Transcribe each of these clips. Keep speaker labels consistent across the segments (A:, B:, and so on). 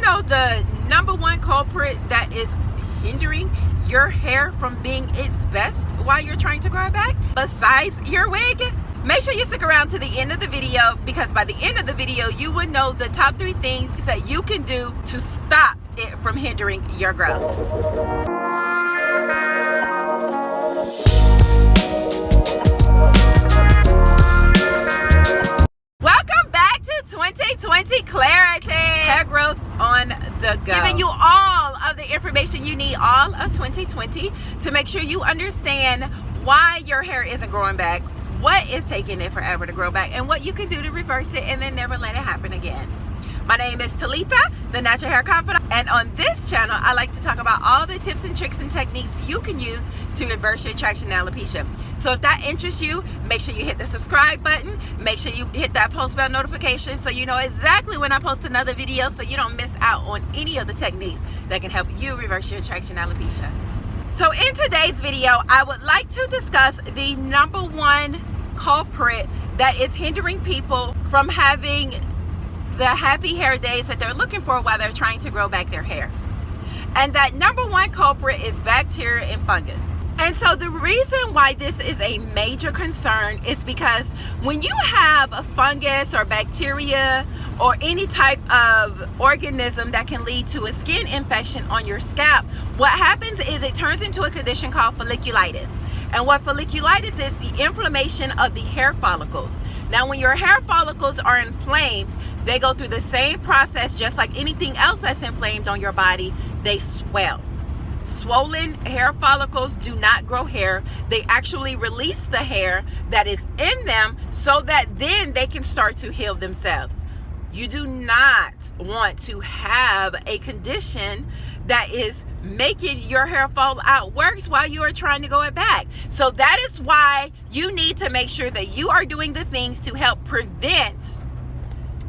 A: know the number one culprit that is hindering your hair from being its best while you're trying to grow it back, besides your wig? Make sure you stick around to the end of the video, because by the end of the video you will know the top 3 things that you can do to stop it from hindering your growth. Welcome back to 2020 Clarity, hair growth on the go. Giving you all of the information you need all of 2020 to make sure you understand why your hair isn't growing back, what is taking it forever to grow back, and what you can do to reverse it and then never let it happen again. My name is Talitha, the Natural Hair Confidant, and on this channel I like to talk about all the tips and tricks and techniques you can use to reverse your traction and alopecia. So if that interests you, make sure you hit the subscribe button, make sure you hit that post bell notification so you know exactly when I post another video, so you don't miss out on any of the techniques that can help you reverse your traction and alopecia. So in today's video, I would like to discuss the number one culprit that is hindering people from having the happy hair days that they're looking for while they're trying to grow back their hair. And that number one culprit is bacteria and fungus. And so the reason why this is a major concern is because when you have a fungus or bacteria or any type of organism that can lead to a skin infection on your scalp, what happens is it turns into a condition called folliculitis. And what folliculitis is, the inflammation of the hair follicles. Now, when your hair follicles are inflamed, they go through the same process just like anything else that's inflamed on your body. They swell. Swollen hair follicles do not grow hair. They actually release the hair that is in them so that then they can start to heal themselves. You do not want to have a condition that is making your hair fall out worse while you are trying to grow it back. So that is why you need to make sure that you are doing the things to help prevent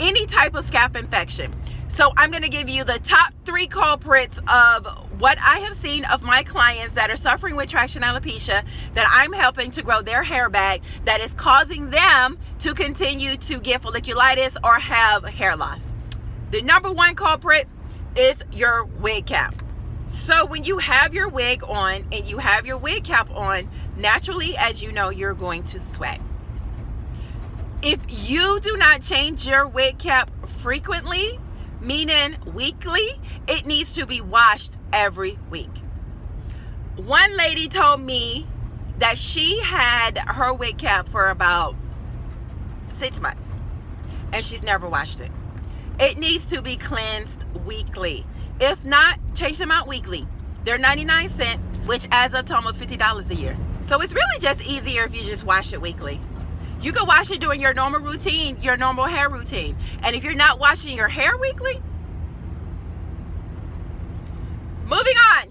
A: any type of scalp infection. So I'm going to give you the top 3 culprits of what I have seen of my clients that are suffering with traction alopecia that I'm helping to grow their hair back, that is causing them to continue to get folliculitis or have hair loss. The number one culprit is your wig cap. So when you have your wig on and you have your wig cap on, naturally, as you know, you're going to sweat. If you do not change your wig cap frequently, meaning weekly, it needs to be washed every week. One lady told me that she had her wig cap for about 6 months and she's never washed it. It needs to be cleansed weekly. If not, change them out weekly. They're 99 cents, which adds up to almost $50 a year. So it's really just easier if you just wash it weekly. You can wash it during your normal routine, your normal hair routine. And if you're not washing your hair weekly, moving on,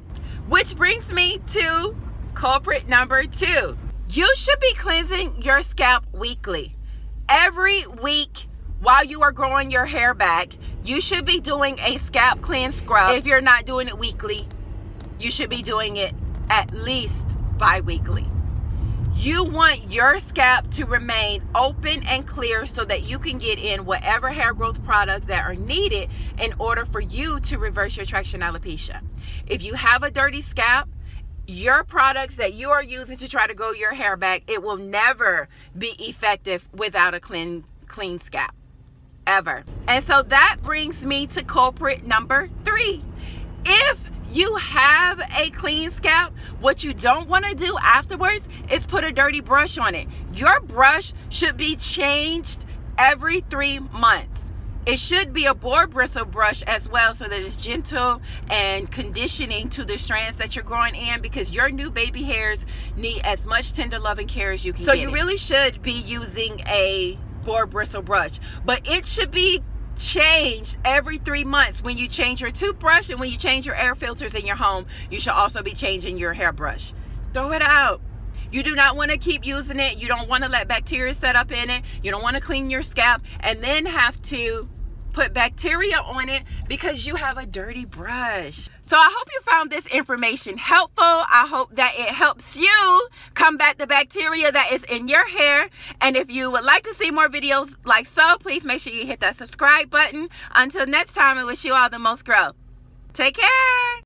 A: which brings me to culprit number 2. You should be cleansing your scalp weekly. Every week while you are growing your hair back, you should be doing a scalp cleanse scrub. If you're not doing it weekly, you should be doing it at least bi-weekly. You want your scalp to remain open and clear so that you can get in whatever hair growth products that are needed in order for you to reverse your traction alopecia. If you have a dirty scalp, your products that you are using to try to grow your hair back, it will never be effective without a clean scalp, ever. And so that brings me to culprit number 3. If you have a clean scalp, what you don't want to do afterwards is put a dirty brush on it. Your brush should be changed every 3 months. It should be a boar bristle brush as well, so that it's gentle and conditioning to the strands that you're growing in, because your new baby hairs need as much tender loving care as you can get. So you really should be using a boar bristle brush, but it should be changed every 3 months. When you change your toothbrush and when you change your air filters in your home, you should also be changing your hairbrush. Throw it out. You do not want to keep using it. You don't want to let bacteria set up in it. You don't want to clean your scalp and then have to put bacteria on it because you have a dirty brush. So I hope you found this information helpful. I hope that it helps you combat the bacteria that is in your hair. And if you would like to see more videos like so, please make sure you hit that subscribe button. Until next time, I wish you all the most growth. Take care.